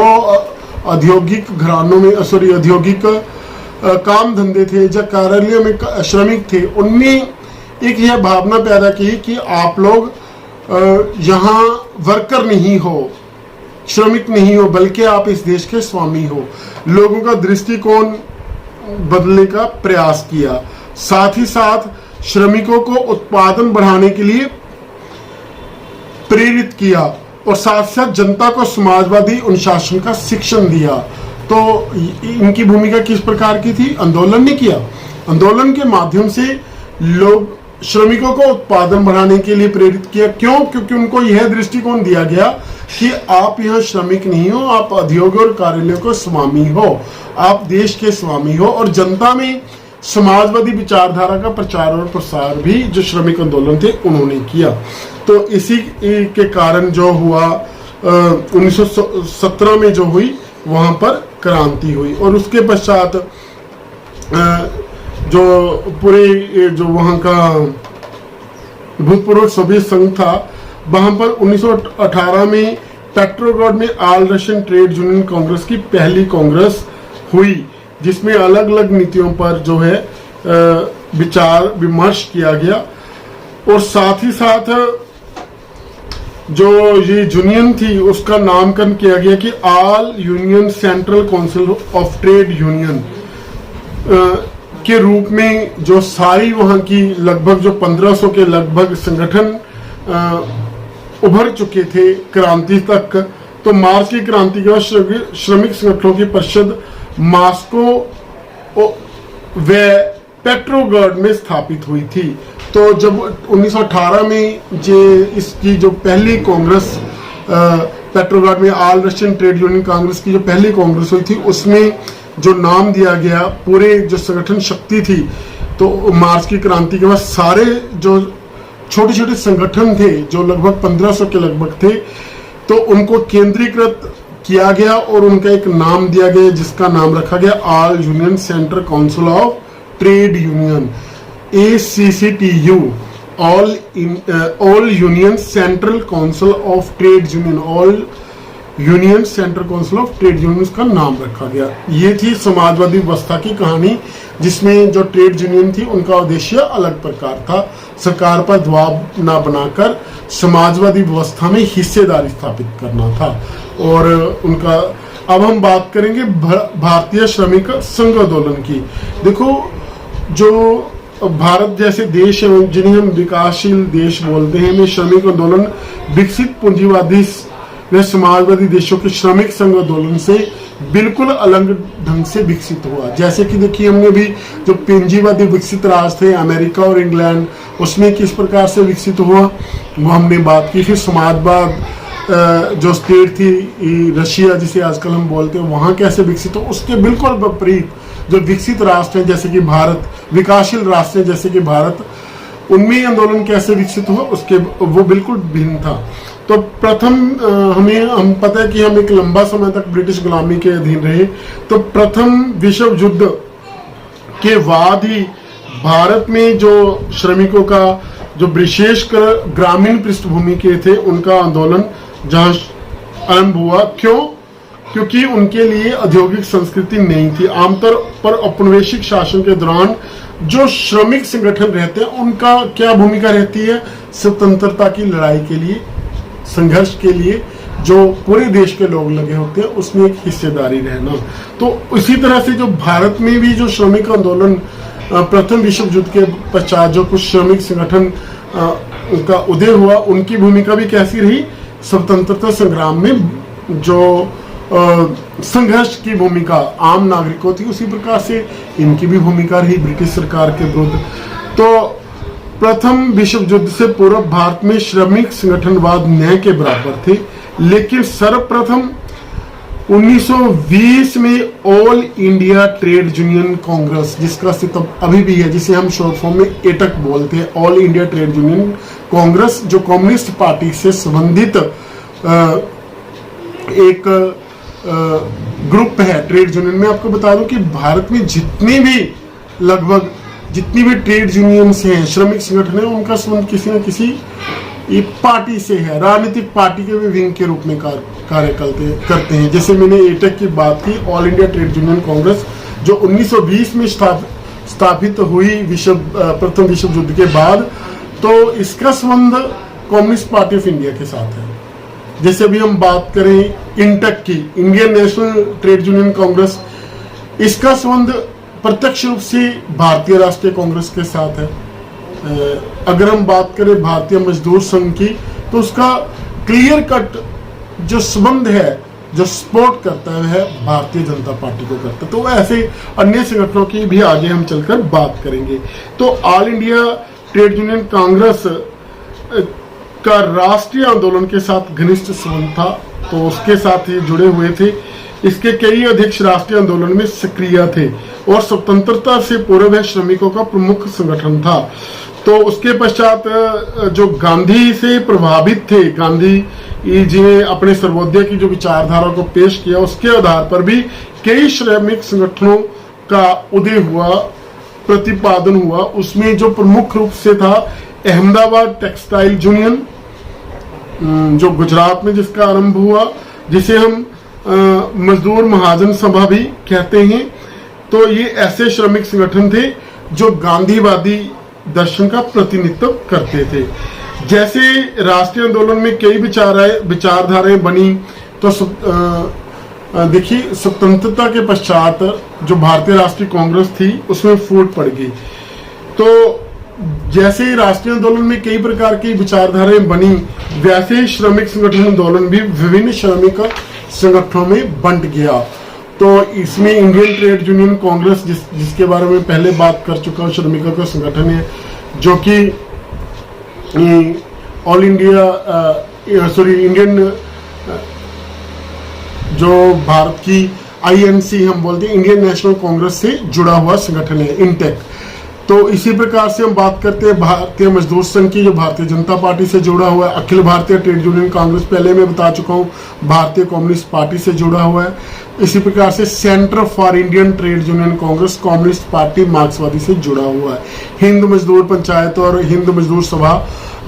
औद्योगिक घरानों में औद्योगिक काम धंधे थे, जो कार्यालयों में श्रमिक थे, उनमें एक यह भावना पैदा की कि आप लोग यहाँ वर्कर नहीं हो, श्रमिक नहीं हो, बल्कि आप इस देश के स्वामी हो। लोगों का दृष्टिकोण बदलने का प्रयास किया। साथ ही साथ श्रमिकों को उत्पादन बढ़ाने के लिए प्रेरित किया, और साथ साथ जनता को समाजवादी अनुशासन का शिक्षण दिया। तो इनकी भूमिका किस प्रकार की थी, आंदोलन ने किया। आंदोलन के माध्यम से लोग श्रमिकों को उत्पादन बढ़ाने के लिए प्रेरित किया। क्यों? क्योंकि उनको यह दृष्टिकोण दिया गया कि आप यहाँ श्रमिक नहीं हो, आप उद्योग और कार्यालयों को स्वामी हो, आप देश के स्वामी हो। और जनता में समाजवादी विचारधारा का प्रचार और प्रसार भी जो श्रमिक आंदोलन थे उन्होंने किया। तो इसी के कारण जो हुआ 1917 में जो हुई, वहां पर क्रांति हुई, और उसके पश्चात जो पूरे जो वहां का भूतपूर्व सोवियत संघ था, वहां पर 1918 में पेट्रोग्राड में all Russian trade union Congress की पहली कांग्रेस हुई, जिसमें अलग अलग नीतियों पर जो है विचार विमर्श किया गया। और साथ ही साथ जो ये यूनियन थी उसका नामकरण किया गया कि all union central council of trade union के रूप में, जो सारी वहां की लगभग जो 1500 के लगभग संगठन उभर चुके थे क्रांति तक। तो मार्च की क्रांति के बाद श्रमिक संगठनों की परिषद मॉस्को व पेट्रोग्राड में स्थापित हुई थी। तो जब 1918 में इसकी जो पहली कांग्रेस पेट्रोग्राड में all Russian trade union Congress की जो पहली कांग्रेस हुई थी उसमें जो नाम दिया गया, पूरे जो संगठन शक्ति थी, तो मार्च की क्रांति के बाद सारे जो छोटे छोटे संगठन थे जो लगभग 1500 के लगभग थे, तो उनको केंद्रीकृत किया गया और उनका एक नाम दिया गया जिसका नाम रखा गया all union central council of trade union, ACCTU, all union central council of trade union, all union central council of trade union का नाम रखा गया। ये थी समाजवादी व्यवस्था की कहानी, जिसमें जो ट्रेड यूनियन थी उनका उद्देश्य अलग प्रकार था, सरकार पर दबाव ना बनाकर समाजवादी व्यवस्था में हिस्सेदारी स्थापित करना था। और उनका अब हम बात करेंगे भारतीय श्रमिक संघ आंदोलन की। देखो, जो भारत जैसे देश है जिन्हें हम विकासशील देश बोलते हैं, में श्रमिक आंदोलन विकसित पूंजीवादी व समाजवादी देशों के श्रमिक संघ आंदोलन से बिल्कुल अलग ढंग से विकसित हुआ। जैसे कि देखिए, हमने भी जो पूंजीवादी विकसित राष्ट्र थे अमेरिका और इंग्लैंड, उसमें किस प्रकार से विकसित हुआ वो हमने बात की। फिर समाजवाद जो स्टेट थी रशिया जिसे आजकल हम बोलते हैं, वहां कैसे विकसित हो, उसके बिल्कुल विपरीत जो विकसित राष्ट्र हैं जैसे कि भारत, विकासशील राष्ट्र हैं जैसे कि भारत, उनमें आंदोलन कैसे विकसित हुआ उसके वो बिल्कुल भिन्न था। तो प्रथम हम पता है कि हम एक लंबा समय तक ब्रिटिश गुलामी के अधीन रहे, तो प्रथम विश्व युद्ध के बाद ही भारत में जो श्रमिकों का जो विशेषकर ग्रामीण पृष्ठभूमि के थे उनका आंदोलन जहां आरंभ हुआ। क्यों? क्योंकि उनके लिए औद्योगिक संस्कृति नहीं थी। आमतौर पर औपनिवेशिक शासन के दौरान जो श्रमिक संगठन रहते हैं उनका क्या भूमिका रहती है? स्वतंत्रता की लड़ाई के लिए, संघर्ष के लिए जो पूरे देश के लोग लगे होते हैं उसमें एक हिस्सेदारी रहना। तो इसी तरह से जो भारत में भी जो श्रमिक आंदोलन प्रथम विश्व युद्ध के पश्चात जो कुछ श्रमिक संगठन का उदय हुआ, उनकी भूमिका भी कैसी रही? स्वतंत्रता संग्राम में जो संघर्ष की भूमिका आम नागरिकों थी, उसी प्रकार से इनकी भी भूमिका रही ब्रिटिश सरकार के विरुद्ध। तो प्रथम विश्व युद्ध से पूर्व भारत में श्रमिक संगठनवाद न्याय के बराबर थे, लेकिन सर्वप्रथम 1920 में all India trade union Congress, जिसका अस्तित्व अभी भी है, जिसे हम शॉर्ट फॉर्म में एटक बोलते हैं, all India trade union Congress, जो कम्युनिस्ट पार्टी से संबंधित एक ग्रुप है ट्रेड यूनियन में। आपको बता दूं कि भारत में लगभग जितनी भी ट्रेड यूनियंस हैं, श्रमिक संगठन है, उनका संबंध किसी न किसी एक पार्टी से है, राजनीतिक पार्टी के भी विंग के रूप में कार्य करते हैं। जैसे मैंने एटक की बात की, all India trade union Congress, जो 1920 में स्थापित हुई प्रथम विश्व युद्ध के बाद, तो इसका संबंध कम्युनिस्ट पार्टी ऑफ इंडिया के साथ है। जैसे अभी हम बात करें इंटक की, Indian national trade union Congress, इसका संबंध प्रत्यक्ष रूप से भारतीय राष्ट्रीय कांग्रेस के साथ है। अगर हम बात करें भारतीय मजदूर संघ की, तो उसका क्लियर कट जो संबंध है, जो सपोर्ट करता है भारतीय जनता पार्टी को करता है। तो ऐसे अन्य संगठनों की भी आगे हम चलकर बात करेंगे। तो all India trade union Congress का राष्ट्रीय आंदोलन के साथ घनिष्ठ संबंध था, तो उसके साथ ही जुड़े हुए थे। इसके कई अध्यक्ष राष्ट्रीय आंदोलन में सक्रिय थे और स्वतंत्रता से पूर्व यह श्रमिकों का प्रमुख संगठन था। तो उसके पश्चात जो गांधी से प्रभावित थे, गांधी जी ने अपने सर्वोदय की जो विचारधारा को पेश किया, उसके आधार पर भी कई श्रमिक संगठनों का उदय हुआ, प्रतिपादन हुआ। उसमें जो प्रमुख रूप से था अहमदाबाद टेक्सटाइल यूनियन, जो गुजरात में जिसका आरंभ हुआ, जिसे हम मजदूर महाजन सभा भी कहते हैं। तो ये ऐसे श्रमिक संगठन थे जो गांधीवादी दर्शन का प्रतिनिधित्व करते थे। जैसे राष्ट्रीय आंदोलन में कई विचारधाराएं बनी, तो देखिए स्वतंत्रता के पश्चात जो भारतीय राष्ट्रीय कांग्रेस थी उसमें फूट पड़ गई। तो जैसे राष्ट्रीय आंदोलन में कई प्रकार की विचारधाराएं बनी, वैसे ही श्रमिक संगठन आंदोलन भी विभिन्न श्रमिक संगठनों में बंट गया। तो इसमें इंडियन ट्रेड यूनियन कांग्रेस, जिसके बारे में पहले बात कर चुका हूँ, श्रमिकों का संगठन है, जो कि इंडियन जो भारत की INC हम बोलते हैं, इंडियन नेशनल कांग्रेस से जुड़ा हुआ संगठन है, इंटेक। तो इसी प्रकार से हम बात करते हैं भारतीय मजदूर संघ की, जो भारतीय जनता पार्टी से जुड़ा हुआ है। अखिल भारतीय ट्रेड यूनियन कांग्रेस, पहले मैं बता चुका हूँ, भारतीय कम्युनिस्ट पार्टी से जुड़ा हुआ है। इसी प्रकार से centre for Indian trade union Congress, communist party मार्क्सवादी से जुड़ा हुआ है। हिंद मजदूर पंचायत और हिंद मजदूर सभा,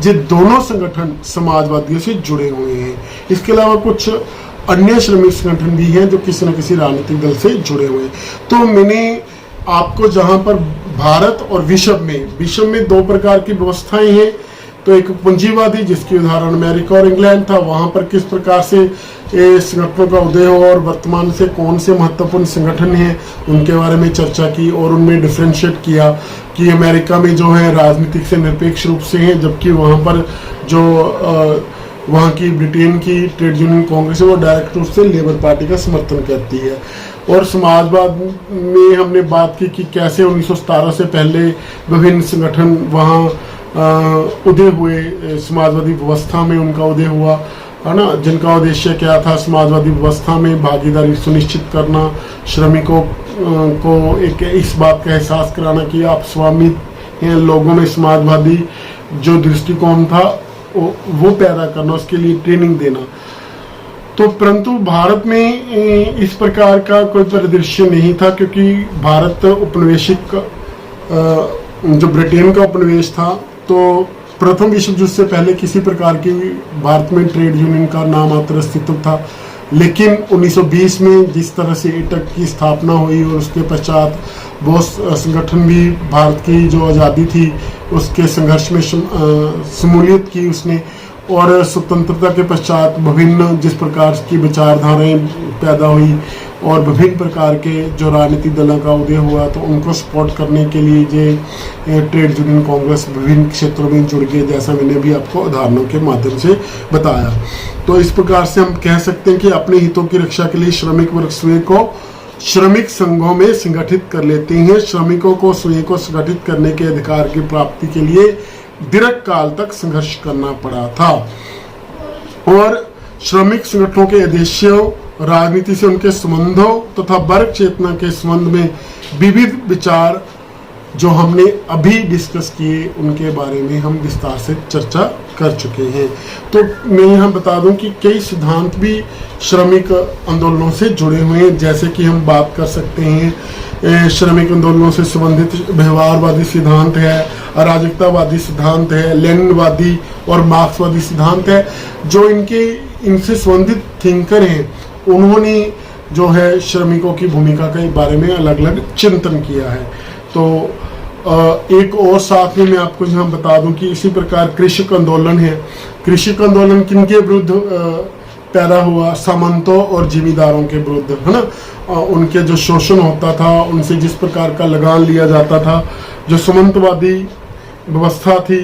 ये दोनों संगठन समाजवादियों से जुड़े हुए हैं। इसके अलावा कुछ अन्य श्रमिक संगठन भी हैं जो किसी न किसी राजनीतिक दल से जुड़े हुए हैं। तो मैंने आपको जहां पर भारत और विश्व में दो प्रकार की व्यवस्थाएं हैं, तो एक पूंजीवादी, जिसकी उदाहरण अमेरिका और इंग्लैंड था, वहां पर किस प्रकार से संगठनों का उदय हो और वर्तमान से कौन से महत्वपूर्ण संगठन हैं उनके बारे में चर्चा की और उनमें डिफ्रेंशिएट किया कि अमेरिका में जो है राजनीतिक से निरपेक्ष रूप से हैं, जबकि वहां पर जो वहाँ की ब्रिटेन की ट्रेड यूनियन कांग्रेस है वो डायरेक्ट रूप से लेबर पार्टी का समर्थन करती है। और समाजवाद में हमने बात की कि कैसे 1917 से पहले विभिन्न संगठन वहाँ उदय हुए, समाजवादी व्यवस्था में उनका उदय हुआ, है ना, जिनका उद्देश्य क्या था, समाजवादी व्यवस्था में भागीदारी सुनिश्चित करना, श्रमिकों को एक इस बात का एहसास कराना कि आप स्वामी हैं, लोगों में समाजवादी जो दृष्टिकोण था वो पैदा करना, उसके लिए ट्रेनिंग देना। तो परंतु भारत में इस प्रकार का कोई परिदृश्य नहीं था, क्योंकि भारत उपनिवेशिक, जो ब्रिटेन का उपनिवेश था, तो प्रथम विश्व युद्ध से पहले किसी प्रकार की भारत में ट्रेड यूनियन का नामात्र अस्तित्व था। लेकिन 1920 में जिस तरह से एटक की स्थापना हुई और उसके पश्चात बहुत संगठन भी भारत की जो आज़ादी थी उसके संघर्ष में शमूलियत की उसने, और स्वतंत्रता के पश्चात विभिन्न जिस प्रकार की विचारधाराएं पैदा हुई और विभिन्न प्रकार के जो राजनीतिक दलों का उदय हुआ, तो उनको सपोर्ट करने के लिए ये ट्रेड यूनियन कांग्रेस विभिन्न क्षेत्रों में जुड़ गए, जैसा मैंने भी आपको उदाहरणों के माध्यम से बताया। तो इस प्रकार से हम कह सकते हैं कि अपने हितों की रक्षा के लिए श्रमिक वर्ग स्वयं को श्रमिक संघों में संगठित कर लेते हैं। श्रमिकों को स्वयं को संगठित करने के अधिकार की प्राप्ति के लिए दीर्घ काल तक संघर्ष करना पड़ा था, और श्रमिक संगठनों के उद्देश्यों, राजनीति से उनके संबंधों तथा वर्ग चेतना के संबंध में विविध विचार जो हमने अभी डिस्कस किए उनके बारे में हम विस्तार से चर्चा कर चुके हैं। तो मैं यहाँ बता दूं कि कई सिद्धांत भी श्रमिक आंदोलनों से जुड़े हुए हैं, जैसे कि हम बात कर सकते हैं श्रमिक आंदोलनों से संबंधित व्यवहारवादी सिद्धांत है, अराजकतावादी सिद्धांत है, लेनिनवादी और मार्क्सवादी सिद्धांत है। जो इनसे संबंधित थिंकर हैं उन्होंने जो है श्रमिकों की भूमिका के बारे में अलग अलग चिंतन किया है। तो एक और साथ में मैं आपको यहाँ बता दूं कि इसी प्रकार कृषक आंदोलन है। कृषक आंदोलन किनके विरुद्ध पैदा हुआ? सामंतों और जिमीदारों के विरुद्ध, है ना। उनके जो शोषण होता था, उनसे जिस प्रकार का लगान लिया जाता था, जो सामंतवादी व्यवस्था थी,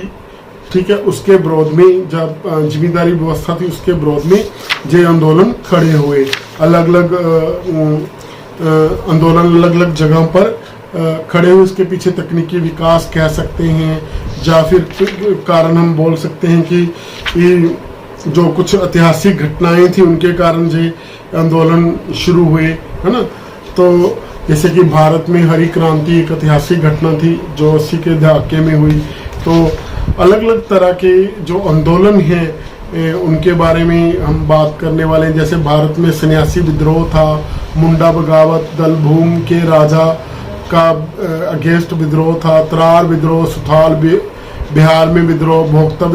ठीक है, उसके विरोध में, जब जिम्मेदारी व्यवस्था थी उसके विरोध में ये आंदोलन खड़े हुए। अलग अलग आंदोलन अलग अलग जगह पर खड़े हुए। उसके पीछे तकनीकी विकास कह सकते हैं, या फिर कारण हम बोल सकते हैं कि जो कुछ ऐतिहासिक घटनाएं थी उनके कारण ये आंदोलन शुरू हुए, है ना। तो जैसे कि भारत में हरी क्रांति एक ऐतिहासिक घटना थी जो 80 के दहाके में हुई। तो अलग अलग तरह के जो आंदोलन हैं उनके बारे में हम बात करने वाले हैं। जैसे भारत में सन्यासी विद्रोह था, मुंडा बगावत, दलभूम के राजा का अगेंस्ट विद्रोह था, त्रार विद्रोह, सुथाल बिहार में विद्रोह, भोक्ता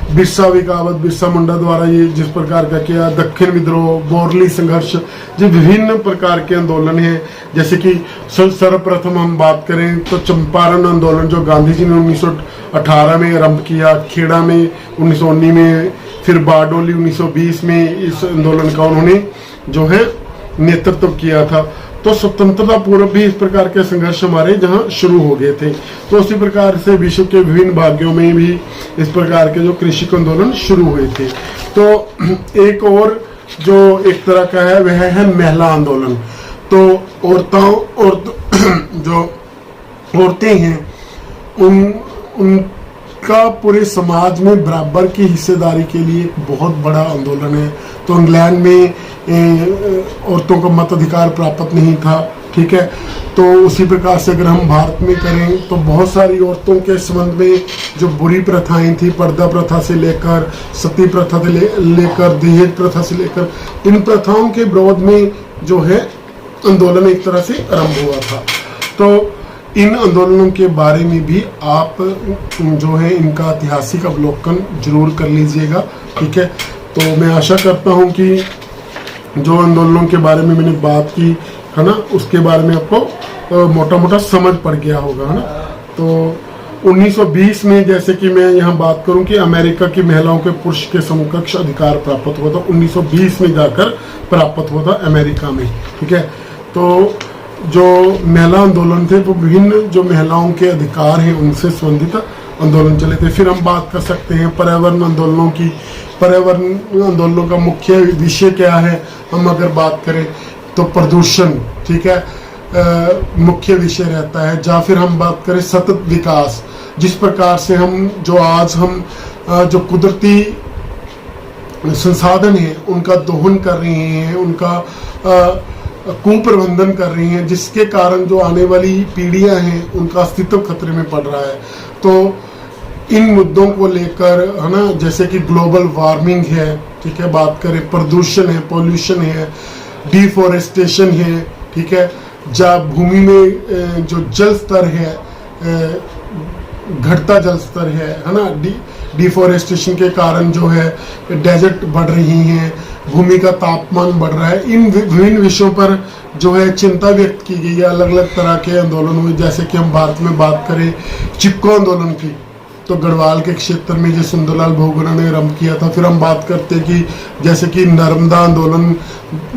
बिरसा बगावत, बिरसा मुंडा द्वारा ये जिस प्रकार का किया, दक्षिण विद्रोह, बोरली संघर्ष, जो विभिन्न प्रकार के आंदोलन हैं। जैसे कि सर्वप्रथम हम बात करें तो चंपारण आंदोलन जो गांधी जी ने 1918 में आरंभ किया, खेड़ा में 1919 में, फिर बारडोली 1920 में इस आंदोलन का उन्होंने जो है नेतृत्व किया था। तो स्वतंत्रता पूर्व भी इस प्रकार के संघर्ष हमारे जहां शुरू हो गए थे। तो उसी प्रकार से विश्व के विभिन्न भागों में भी इस प्रकार के जो कृषि आंदोलन शुरू हुए थे। तो एक और जो एक तरह का है वह है महिला आंदोलन। तो जो औरतें हैं का पूरे समाज में बराबर की हिस्सेदारी के लिए एक बहुत बड़ा आंदोलन है। तो इंग्लैंड में औरतों को मताधिकार प्राप्त नहीं था, ठीक है। तो उसी प्रकार से अगर हम भारत में करें तो बहुत सारी औरतों के संबंध में जो बुरी प्रथाएं थी, पर्दा प्रथा से लेकर सती प्रथा से लेकर दहेज प्रथा से लेकर, इन प्रथाओं के विरोध में जो है आंदोलन एक तरह से आरंभ हुआ था। तो इन आंदोलनों के बारे में भी आप जो है इनका ऐतिहासिक अवलोकन जरूर कर लीजिएगा, ठीक है। तो मैं आशा करता हूं कि जो आंदोलनों के बारे में मैंने बात की है ना, उसके बारे में आपको मोटा मोटा समझ पड़ गया होगा, है ना। तो 1920 में जैसे कि मैं यहाँ बात करूं कि अमेरिका की महिलाओं के पुरुष के समकक्ष अधिकार प्राप्त हुआ था, 1920 में जाकर प्राप्त हुआ था अमेरिका में, ठीक है। तो जो महिला आंदोलन थे वो विभिन्न जो महिलाओं के अधिकार हैं उनसे संबंधित आंदोलन चले थे। फिर हम बात कर सकते हैं पर्यावरण आंदोलनों की। पर्यावरण आंदोलनों का मुख्य विषय क्या है, हम अगर बात करें तो प्रदूषण, ठीक है, मुख्य विषय रहता है। या फिर हम बात करें सतत विकास, जिस प्रकार से हम जो कुदरती संसाधन है उनका दोहन कर रहे हैं, उनका कुप्रबंधन कर रही हैं, जिसके कारण जो आने वाली पीढ़ियां हैं उनका अस्तित्व खतरे में पड़ रहा है। तो इन मुद्दों को लेकर, है ना, जैसे कि ग्लोबल वार्मिंग है, ठीक है, बात करें प्रदूषण है, पॉल्यूशन है, डिफोरेस्टेशन है, ठीक है, जब भूमि में जो जल स्तर है, घटता जल स्तर है ना, डिफोरेस्टेशन के कारण जो है डेजर्ट बढ़ रही हैं, भूमि का तापमान बढ़ रहा है। इन विभिन्न विषयों पर जो है चिंता व्यक्त की गई है अलग अलग तरह के आंदोलन हुए। जैसे कि हम भारत में बात करें चिपको आंदोलन की, तो गढ़वाल के क्षेत्र में जो सुंदरलाल बहुगुणा ने आरंभ किया था। फिर हम बात करते हैं कि जैसे कि नर्मदा आंदोलन,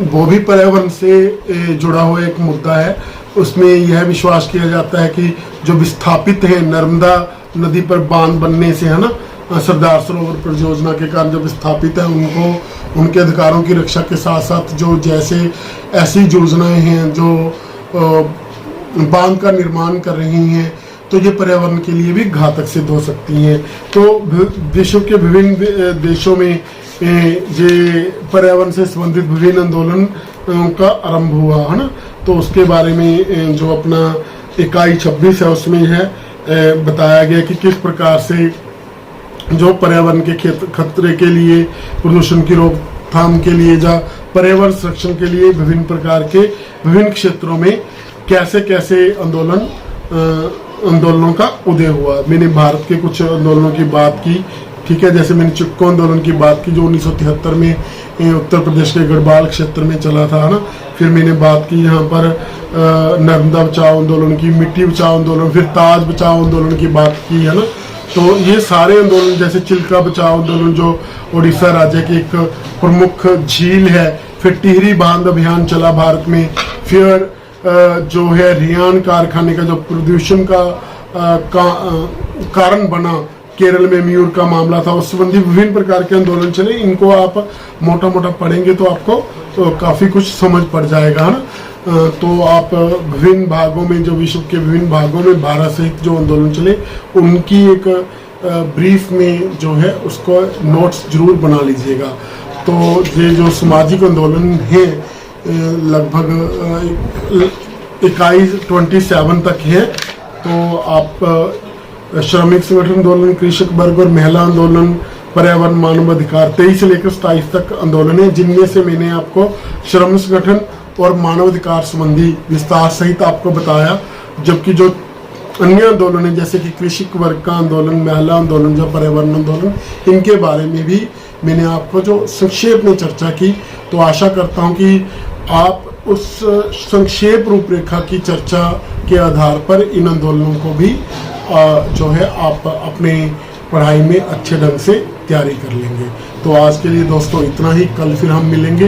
वो भी पर्यावरण से जुड़ा हुआ एक मुद्दा है। उसमें यह विश्वास किया जाता है कि जो विस्थापित हैं नर्मदा नदी पर बांध बनने से, है ना, सरदार सरोवर परियोजना के कारण जो विस्थापित है उनको उनके अधिकारों की रक्षा के साथ साथ जो जैसे ऐसी योजनाएं हैं जो बांध का निर्माण कर रही हैं, तो ये पर्यावरण के लिए भी घातक सिद्ध हो सकती हैं। तो विश्व के विभिन्न देशों में ये पर्यावरण से संबंधित विभिन्न आंदोलन का आरंभ हुआ, है ना। तो उसके बारे में जो अपना इकाई 26 है उसमें है बताया गया कि किस प्रकार से जो पर्यावरण के खतरे के लिए, प्रदूषण की रोकथाम के लिए या पर्यावरण संरक्षण के लिए विभिन्न प्रकार के विभिन्न क्षेत्रों में कैसे कैसे आंदोलनों का उदय हुआ। मैंने भारत के कुछ आंदोलनों की बात की, ठीक है। जैसे मैंने चिपको आंदोलन की बात की जो 1973 में उत्तर प्रदेश के गढ़वाल क्षेत्र में चला था, है ना। फिर मैंने बात की यहाँ पर नर्मदा बचाओ आंदोलन की, मिट्टी बचाओ आंदोलन, फिर ताज बचाओ आंदोलन की बात की, है ना। तो ये सारे आंदोलन, जैसे चिल्का बचाओ आंदोलन जो उड़ीसा राज्य की एक प्रमुख झील है, फिर टिहरी बांध अभियान चला भारत में, फिर जो है रियान कारखाने का जो प्रदूषण का कारण बना, केरल में मयूर का मामला था, उस संबंधी विभिन्न प्रकार के आंदोलन चले। इनको आप मोटा मोटा पढ़ेंगे तो आपको काफी कुछ समझ पड़ जाएगा, ना। तो आप विभिन्न भागों में, जो विश्व के विभिन्न भागों में भारत सहित जो आंदोलन चले उनकी एक ब्रीफ में जो है उसको नोट्स जरूर बना लीजिएगा। तो ये जो सामाजिक आंदोलन है लगभग इकाई 27 तक है। तो आप श्रमिक संगठन आंदोलन, कृषक वर्ग और महिला आंदोलन, पर्यावरण, मानव अधिकार 23 से लेकर 27 तक आंदोलन है, जिनमें से मैंने आपको श्रमिक संगठन और मानव अधिकार संबंधी विस्तार सहित आपको बताया। जबकि जो अन्य आंदोलन है जैसे कि कृषक वर्ग का आंदोलन, महिला आंदोलन या पर्यावरण आंदोलन, इनके बारे में भी मैंने आपको जो संक्षेप में चर्चा की। तो आशा करता हूं कि आप उस संक्षेप रूपरेखा की चर्चा के आधार पर इन आंदोलनों को भी जो है आप अपने पढ़ाई में अच्छे ढंग से तैयारी कर लेंगे। तो आज के लिए दोस्तों इतना ही, कल फिर हम मिलेंगे।